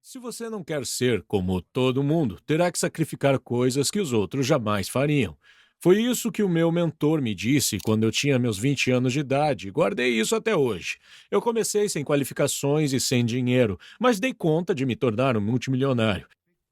Se você não quer ser como todo mundo, terá que sacrificar coisas que os outros jamais fariam. Foi isso que o meu mentor me disse quando eu tinha meus 20 anos de idade, e guardei isso até hoje. Eu comecei sem qualificações e sem dinheiro, mas dei conta de me tornar um multimilionário.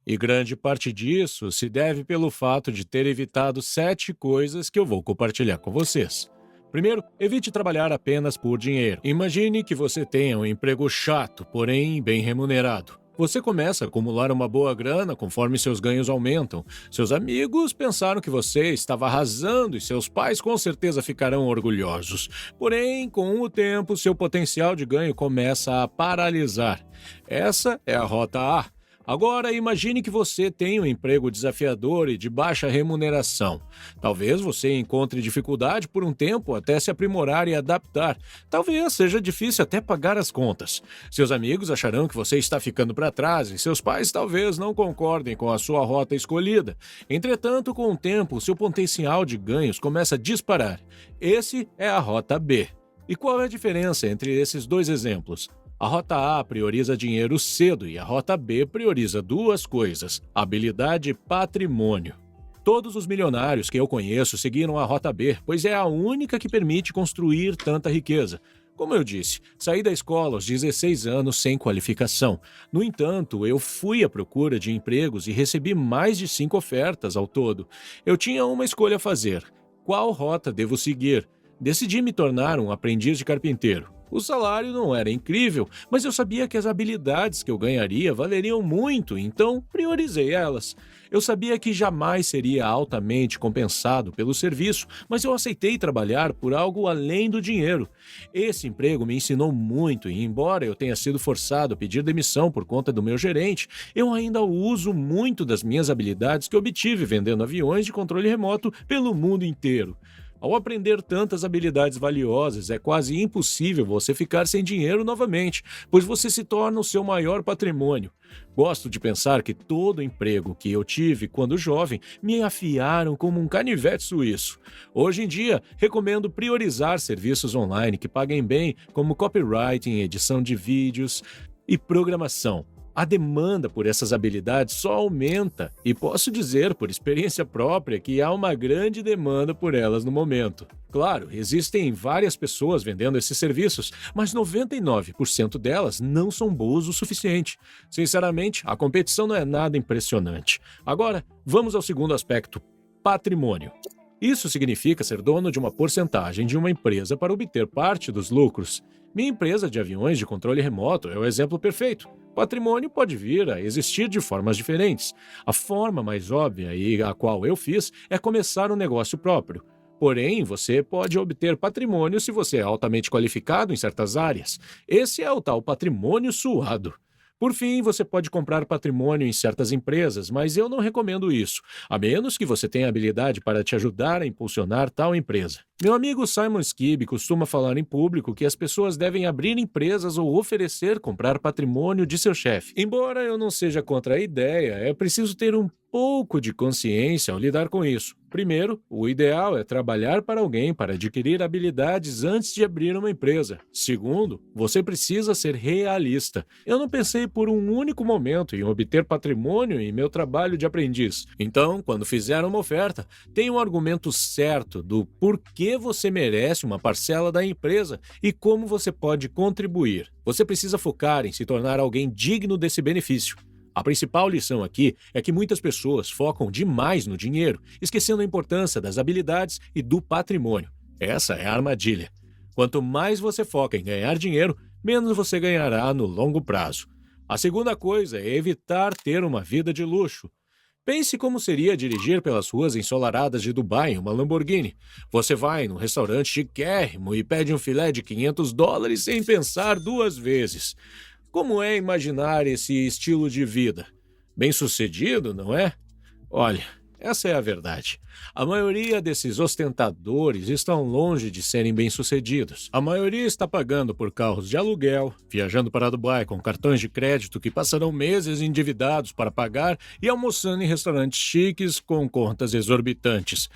E grande parte disso se deve pelo fato de ter evitado 7 coisas que eu vou compartilhar com vocês. Primeiro, evite trabalhar apenas por dinheiro. Imagine que você tenha um emprego chato, porém bem remunerado. Você começa a acumular uma boa grana conforme seus ganhos aumentam. Seus amigos pensaram que você estava arrasando e seus pais com certeza ficarão orgulhosos. Porém, com o tempo, seu potencial de ganho começa a paralisar. Essa é a rota A. Agora, imagine que você tem um emprego desafiador e de baixa remuneração. Talvez você encontre dificuldade por um tempo até se aprimorar e adaptar. Talvez seja difícil até pagar as contas. Seus amigos acharão que você está ficando para trás e seus pais talvez não concordem com a sua rota escolhida. Entretanto, com o tempo, seu potencial de ganhos começa a disparar. Esse é a rota B. E qual é a diferença entre esses dois exemplos? A rota A prioriza dinheiro cedo e a rota B prioriza duas coisas: habilidade e patrimônio. Todos os milionários que eu conheço seguiram a rota B, pois é a única que permite construir tanta riqueza. Como eu disse, saí da escola aos 16 anos sem qualificação. No entanto, eu fui à procura de empregos e recebi mais de 5 ofertas ao todo. Eu tinha uma escolha a fazer: qual rota devo seguir? Decidi me tornar um aprendiz de carpinteiro. O salário não era incrível, mas eu sabia que as habilidades que eu ganharia valeriam muito, então priorizei elas. Eu sabia que jamais seria altamente compensado pelo serviço, mas eu aceitei trabalhar por algo além do dinheiro. Esse emprego me ensinou muito e, embora eu tenha sido forçado a pedir demissão por conta do meu gerente, eu ainda uso muito das minhas habilidades que obtive vendendo aviões de controle remoto pelo mundo inteiro. Ao aprender tantas habilidades valiosas, é quase impossível você ficar sem dinheiro novamente, pois você se torna o seu maior patrimônio. Gosto de pensar que todo emprego que eu tive quando jovem me afiaram como um canivete suíço. Hoje em dia, recomendo priorizar serviços online que paguem bem, como copywriting, edição de vídeos e programação. A demanda por essas habilidades só aumenta e posso dizer por experiência própria que há uma grande demanda por elas no momento. Claro, existem várias pessoas vendendo esses serviços, mas 99% delas não são boas o suficiente. Sinceramente, a competição não é nada impressionante. Agora, vamos ao segundo aspecto: patrimônio. Isso significa ser dono de uma porcentagem de uma empresa para obter parte dos lucros. Minha empresa de aviões de controle remoto é o exemplo perfeito. Patrimônio pode vir a existir de formas diferentes. A forma mais óbvia e a qual eu fiz é começar um negócio próprio. Porém, você pode obter patrimônio se você é altamente qualificado em certas áreas. Esse é o tal patrimônio suado. Por fim, você pode comprar patrimônio em certas empresas, mas eu não recomendo isso, a menos que você tenha habilidade para te ajudar a impulsionar tal empresa. Meu amigo Simon Skibbe costuma falar em público que as pessoas devem abrir empresas ou oferecer comprar patrimônio de seu chefe. Embora eu não seja contra a ideia, é preciso ter um pouco de consciência ao lidar com isso. Primeiro, o ideal é trabalhar para alguém para adquirir habilidades antes de abrir uma empresa. Segundo, você precisa ser realista. Eu não pensei por um único momento em obter patrimônio em meu trabalho de aprendiz. Então, quando fizer uma oferta, tenha um argumento certo do porquê você merece uma parcela da empresa e como você pode contribuir. Você precisa focar em se tornar alguém digno desse benefício. A principal lição aqui é que muitas pessoas focam demais no dinheiro, esquecendo a importância das habilidades e do patrimônio. Essa é a armadilha. Quanto mais você foca em ganhar dinheiro, menos você ganhará no longo prazo. A segunda coisa é evitar ter uma vida de luxo. Pense como seria dirigir pelas ruas ensolaradas de Dubai em uma Lamborghini. Você vai num restaurante chiquérrimo e pede um filé de US$ 500 sem pensar duas vezes. Como é imaginar esse estilo de vida? Bem-sucedido, não é? Olha, essa é a verdade. A maioria desses ostentadores estão longe de serem bem-sucedidos. A maioria está pagando por carros de aluguel, viajando para Dubai com cartões de crédito que passarão meses endividados para pagar e almoçando em restaurantes chiques com contas exorbitantes.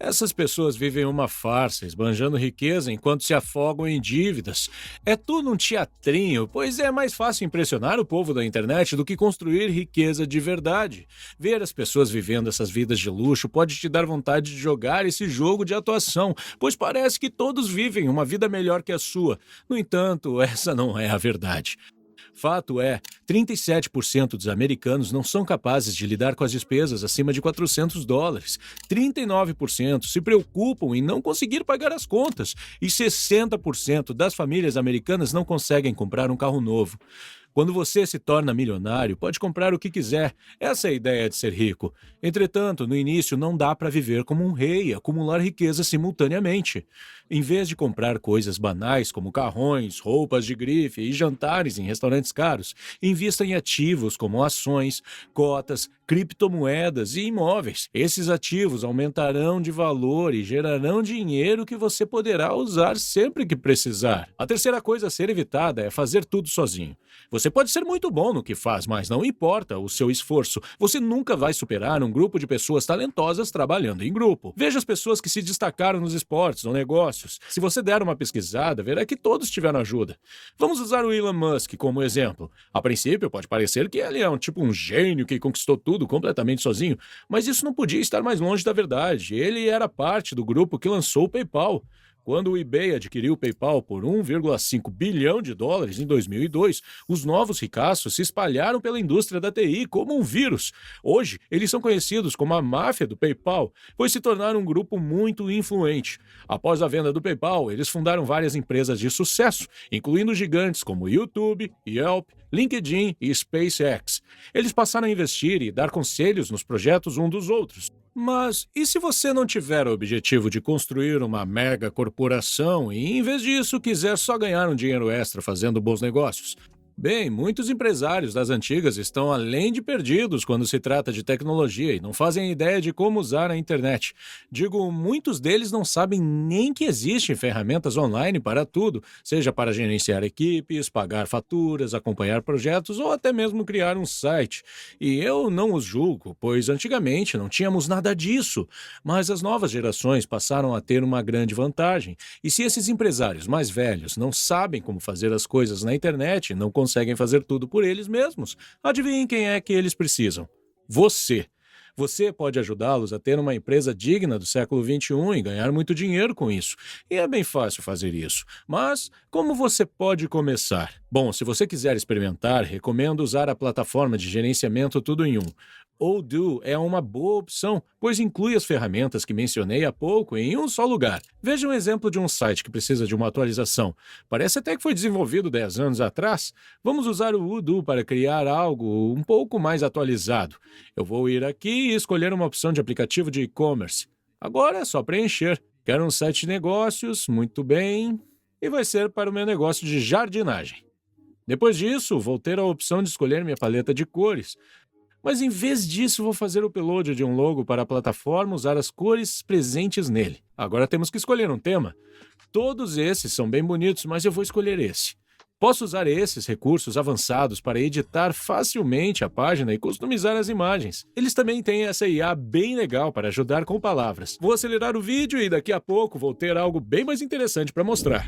Essas pessoas vivem uma farsa, esbanjando riqueza enquanto se afogam em dívidas. É tudo um teatrinho, pois é mais fácil impressionar o povo da internet do que construir riqueza de verdade. Ver as pessoas vivendo essas vidas de luxo pode te dar vontade de jogar esse jogo de atuação, pois parece que todos vivem uma vida melhor que a sua. No entanto, essa não é a verdade. Fato é, 37% dos americanos não são capazes de lidar com as despesas acima de $400. 39% se preocupam em não conseguir pagar as contas. E 60% das famílias americanas não conseguem comprar um carro novo. Quando você se torna milionário, pode comprar o que quiser. Essa é a ideia de ser rico. Entretanto, no início não dá para viver como um rei e acumular riqueza simultaneamente. Em vez de comprar coisas banais como carrões, roupas de grife e jantares em restaurantes caros, invista em ativos como ações, cotas, criptomoedas e imóveis. Esses ativos aumentarão de valor e gerarão dinheiro que você poderá usar sempre que precisar. A terceira coisa a ser evitada é fazer tudo sozinho. Você pode ser muito bom no que faz, mas não importa o seu esforço. Você nunca vai superar um grupo de pessoas talentosas trabalhando em grupo. Veja as pessoas que se destacaram nos esportes ou negócios. Se você der uma pesquisada, verá que todos tiveram ajuda. Vamos usar o Elon Musk como exemplo. A princípio, pode parecer que ele é um gênio que conquistou tudo completamente sozinho, mas isso não podia estar mais longe da verdade. Ele era parte do grupo que lançou o PayPal. Quando o eBay adquiriu o PayPal por $1,5 bilhão em 2002, os novos ricaços se espalharam pela indústria da TI como um vírus. Hoje, eles são conhecidos como a máfia do PayPal, pois se tornaram um grupo muito influente. Após a venda do PayPal, eles fundaram várias empresas de sucesso, incluindo gigantes como YouTube, Yelp, LinkedIn e SpaceX. Eles passaram a investir e dar conselhos nos projetos um dos outros. Mas e se você não tiver o objetivo de construir uma mega corporação e, em vez disso, quiser só ganhar um dinheiro extra fazendo bons negócios? Bem, muitos empresários das antigas estão além de perdidos quando se trata de tecnologia e não fazem ideia de como usar a internet. Digo, muitos deles não sabem nem que existem ferramentas online para tudo, seja para gerenciar equipes, pagar faturas, acompanhar projetos ou até mesmo criar um site. E eu não os julgo, pois antigamente não tínhamos nada disso, mas as novas gerações passaram a ter uma grande vantagem. E se esses empresários mais velhos não sabem como fazer as coisas na internet, não conseguem fazer tudo por eles mesmos, adivinhem quem é que eles precisam? Você. Você pode ajudá-los a ter uma empresa digna do século XXI e ganhar muito dinheiro com isso. E é bem fácil fazer isso. Mas como você pode começar? Bom, se você quiser experimentar, recomendo usar a plataforma de gerenciamento Tudo em Um. Odoo é uma boa opção, pois inclui as ferramentas que mencionei há pouco em um só lugar. Veja um exemplo de um site que precisa de uma atualização. Parece até que foi desenvolvido 10 anos atrás. Vamos usar o Odoo para criar algo um pouco mais atualizado. Eu vou ir aqui e escolher uma opção de aplicativo de e-commerce. Agora é só preencher. Quero um site de negócios, muito bem. E vai ser para o meu negócio de jardinagem. Depois disso, vou ter a opção de escolher minha paleta de cores. Mas em vez disso, vou fazer o upload de um logo para a plataforma usar as cores presentes nele. Agora temos que escolher um tema. Todos esses são bem bonitos, mas eu vou escolher esse. Posso usar esses recursos avançados para editar facilmente a página e customizar as imagens. Eles também têm essa IA bem legal para ajudar com palavras. Vou acelerar o vídeo e daqui a pouco vou ter algo bem mais interessante para mostrar.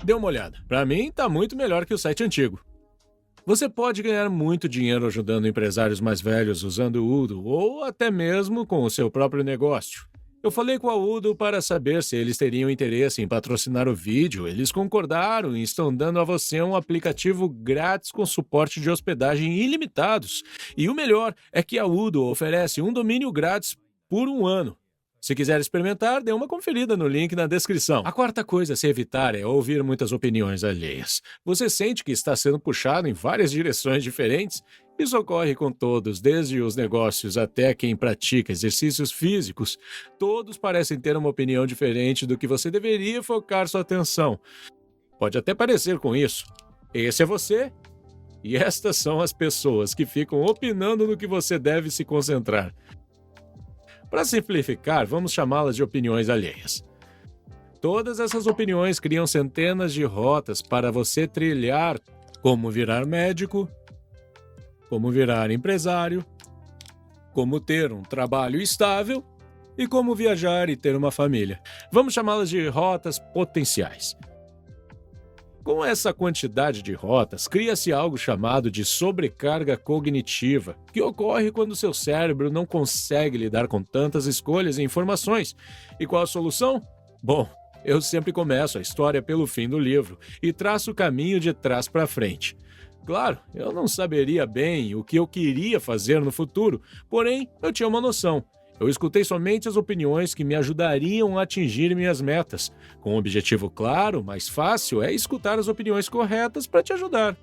Dê uma olhada. Para mim, está muito melhor que o site antigo. Você pode ganhar muito dinheiro ajudando empresários mais velhos usando o Odoo ou até mesmo com o seu próprio negócio. Eu falei com a Odoo para saber se eles teriam interesse em patrocinar o vídeo. Eles concordaram e estão dando a você um aplicativo grátis com suporte de hospedagem ilimitados. E o melhor é que a Odoo oferece um domínio grátis por um ano. Se quiser experimentar, dê uma conferida no link na descrição. A quarta coisa a se evitar é ouvir muitas opiniões alheias. Você sente que está sendo puxado em várias direções diferentes? Isso ocorre com todos, desde os negócios até quem pratica exercícios físicos. Todos parecem ter uma opinião diferente do que você deveria focar sua atenção. Pode até parecer com isso. Esse é você. E estas são as pessoas que ficam opinando no que você deve se concentrar. Para simplificar, vamos chamá-las de opiniões alheias. Todas essas opiniões criam centenas de rotas para você trilhar: como virar médico, como virar empresário, como ter um trabalho estável e como viajar e ter uma família. Vamos chamá-las de rotas potenciais. Com essa quantidade de rotas, cria-se algo chamado de sobrecarga cognitiva, que ocorre quando seu cérebro não consegue lidar com tantas escolhas e informações. E qual a solução? Bom, eu sempre começo a história pelo fim do livro e traço o caminho de trás para frente. Claro, eu não saberia bem o que eu queria fazer no futuro, porém eu tinha uma noção. Eu escutei somente as opiniões que me ajudariam a atingir minhas metas. Com um objetivo claro, mais fácil é escutar as opiniões corretas para te ajudar.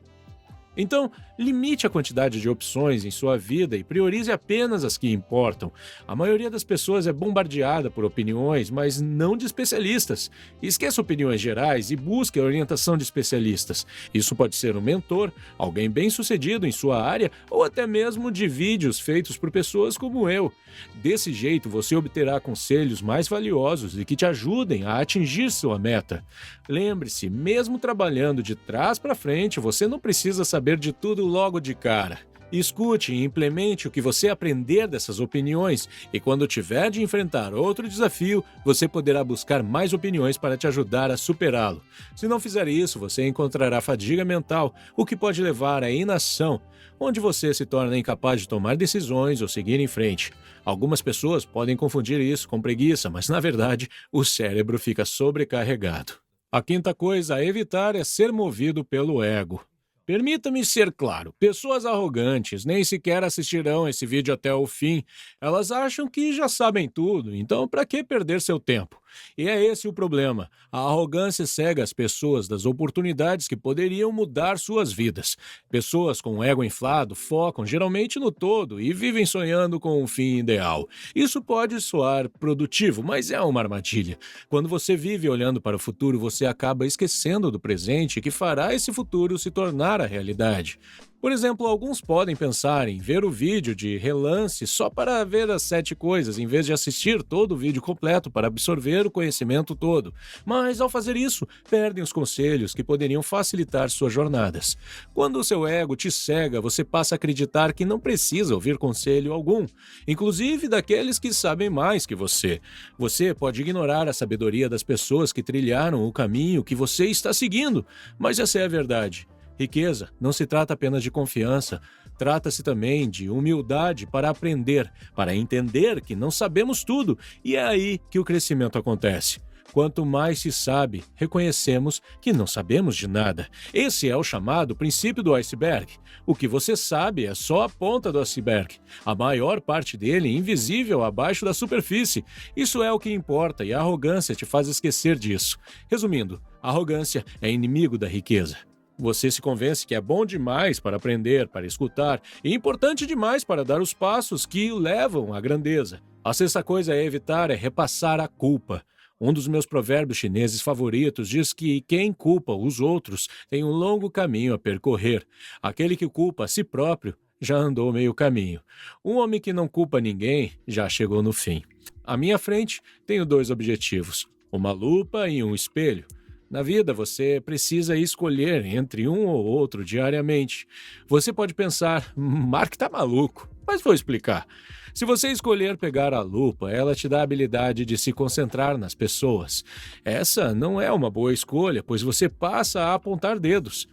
Então, limite a quantidade de opções em sua vida e priorize apenas as que importam. A maioria das pessoas é bombardeada por opiniões, mas não de especialistas. Esqueça opiniões gerais e busque a orientação de especialistas. Isso pode ser um mentor, alguém bem-sucedido em sua área ou até mesmo de vídeos feitos por pessoas como eu. Desse jeito, você obterá conselhos mais valiosos e que te ajudem a atingir sua meta. Lembre-se, mesmo trabalhando de trás para frente, você não precisa saber de tudo logo de cara. Escute e implemente o que você aprender dessas opiniões e quando tiver de enfrentar outro desafio, você poderá buscar mais opiniões para te ajudar a superá-lo. Se não fizer isso, você encontrará fadiga mental, o que pode levar à inação, onde você se torna incapaz de tomar decisões ou seguir em frente. Algumas pessoas podem confundir isso com preguiça, mas na verdade, o cérebro fica sobrecarregado. A quinta coisa a evitar é ser movido pelo ego. Permita-me ser claro, pessoas arrogantes nem sequer assistirão esse vídeo até o fim. Elas acham que já sabem tudo, então para que perder seu tempo? E é esse o problema. A arrogância cega as pessoas das oportunidades que poderiam mudar suas vidas. Pessoas com ego inflado focam geralmente no todo e vivem sonhando com um fim ideal. Isso pode soar produtivo, mas é uma armadilha. Quando você vive olhando para o futuro, você acaba esquecendo do presente que fará esse futuro se tornar a realidade. Por exemplo, alguns podem pensar em ver o vídeo de relance só para ver as 7 coisas, em vez de assistir todo o vídeo completo para absorver o conhecimento todo. Mas, ao fazer isso, perdem os conselhos que poderiam facilitar suas jornadas. Quando o seu ego te cega, você passa a acreditar que não precisa ouvir conselho algum, inclusive daqueles que sabem mais que você. Você pode ignorar a sabedoria das pessoas que trilharam o caminho que você está seguindo, mas essa é a verdade. Riqueza não se trata apenas de confiança, trata-se também de humildade para aprender, para entender que não sabemos tudo, e é aí que o crescimento acontece. Quanto mais se sabe, reconhecemos que não sabemos de nada. Esse é o chamado princípio do iceberg. O que você sabe é só a ponta do iceberg. A maior parte dele é invisível abaixo da superfície. Isso é o que importa e a arrogância te faz esquecer disso. Resumindo, a arrogância é inimigo da riqueza. Você se convence que é bom demais para aprender, para escutar, e importante demais para dar os passos que o levam à grandeza. A sexta coisa a evitar é repassar a culpa. Um dos meus provérbios chineses favoritos diz que quem culpa os outros tem um longo caminho a percorrer. Aquele que culpa a si próprio já andou meio caminho. Um homem que não culpa ninguém já chegou no fim. À minha frente, tenho 2 objetivos, uma lupa e um espelho. Na vida, você precisa escolher entre um ou outro diariamente. Você pode pensar, Mark tá maluco, mas vou explicar. Se você escolher pegar a lupa, ela te dá a habilidade de se concentrar nas pessoas. Essa não é uma boa escolha, pois você passa a apontar dedos.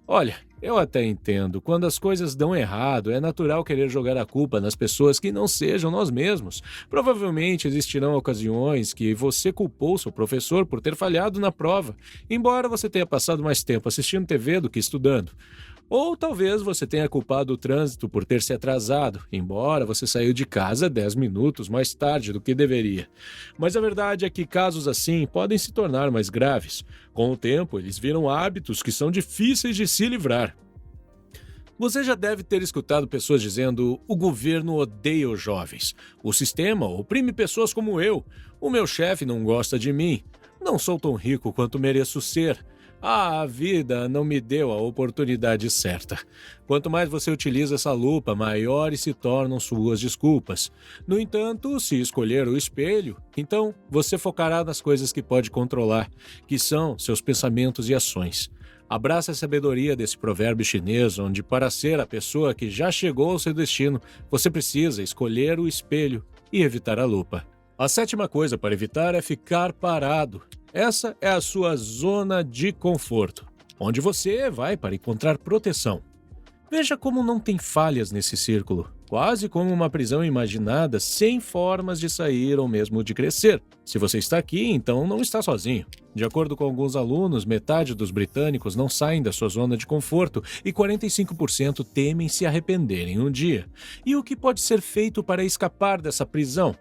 Olha, eu até entendo, quando as coisas dão errado, é natural querer jogar a culpa nas pessoas que não sejam nós mesmos. Provavelmente existirão ocasiões que você culpou seu professor por ter falhado na prova, embora você tenha passado mais tempo assistindo TV do que estudando. Ou talvez você tenha culpado o trânsito por ter se atrasado, embora você saiu de casa 10 minutos mais tarde do que deveria. Mas a verdade é que casos assim podem se tornar mais graves. Com o tempo, eles viram hábitos que são difíceis de se livrar. Você já deve ter escutado pessoas dizendo: o governo odeia os jovens. O sistema oprime pessoas como eu. O meu chefe não gosta de mim. Não sou tão rico quanto mereço ser. A vida não me deu a oportunidade certa. Quanto mais você utiliza essa lupa, maiores se tornam suas desculpas. No entanto, se escolher o espelho, então você focará nas coisas que pode controlar, que são seus pensamentos e ações. Abraça a sabedoria desse provérbio chinês, onde para ser a pessoa que já chegou ao seu destino, você precisa escolher o espelho e evitar a lupa. A sétima coisa para evitar é ficar parado. Essa é a sua zona de conforto, onde você vai para encontrar proteção. Veja como não tem falhas nesse círculo, quase como uma prisão imaginada sem formas de sair ou mesmo de crescer. Se você está aqui, então não está sozinho. De acordo com alguns alunos, metade dos britânicos não saem da sua zona de conforto e 45% temem se arrependerem um dia. E o que pode ser feito para escapar dessa prisão?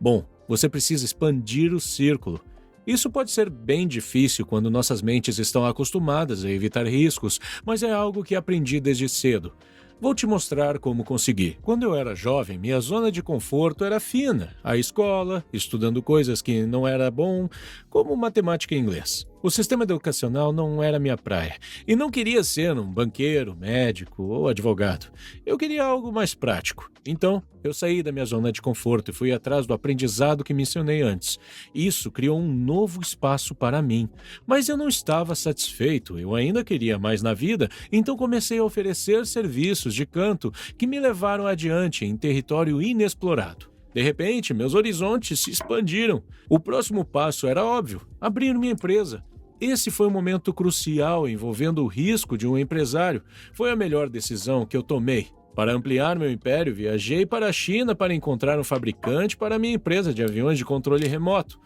Bom, você precisa expandir o círculo. Isso pode ser bem difícil quando nossas mentes estão acostumadas a evitar riscos, mas é algo que aprendi desde cedo. Vou te mostrar como consegui. Quando eu era jovem, minha zona de conforto era fina. A escola, estudando coisas que não era bom, como matemática e inglês. O sistema educacional não era minha praia. E não queria ser um banqueiro, médico ou advogado. Eu queria algo mais prático. Então, eu saí da minha zona de conforto e fui atrás do aprendizado que mencionei antes. Isso criou um novo espaço para mim. Mas eu não estava satisfeito, eu ainda queria mais na vida, então comecei a oferecer serviços de canto que me levaram adiante em território inexplorado. De repente, meus horizontes se expandiram. O próximo passo era óbvio: abrir minha empresa. Esse foi um momento crucial envolvendo o risco de um empresário. Foi a melhor decisão que eu tomei. Para ampliar meu império, viajei para a China para encontrar um fabricante para minha empresa de aviões de controle remoto.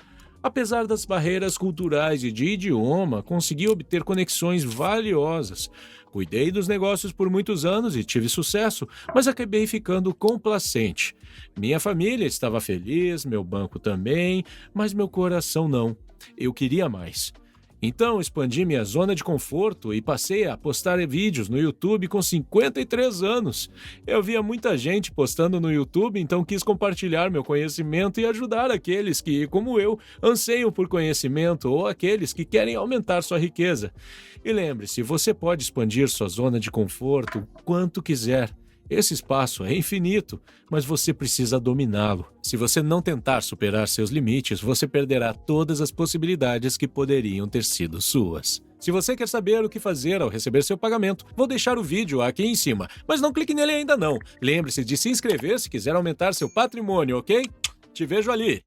Apesar das barreiras culturais e de idioma, consegui obter conexões valiosas. Cuidei dos negócios por muitos anos e tive sucesso, mas acabei ficando complacente. Minha família estava feliz, meu banco também, mas meu coração não. Eu queria mais. Então, expandi minha zona de conforto e passei a postar vídeos no YouTube com 53 anos. Eu via muita gente postando no YouTube, então quis compartilhar meu conhecimento e ajudar aqueles que, como eu, anseiam por conhecimento ou aqueles que querem aumentar sua riqueza. E lembre-se, você pode expandir sua zona de conforto o quanto quiser. Esse espaço é infinito, mas você precisa dominá-lo. Se você não tentar superar seus limites, você perderá todas as possibilidades que poderiam ter sido suas. Se você quer saber o que fazer ao receber seu pagamento, vou deixar o vídeo aqui em cima, mas não clique nele ainda não. Lembre-se de se inscrever se quiser aumentar seu patrimônio, ok? Te vejo ali!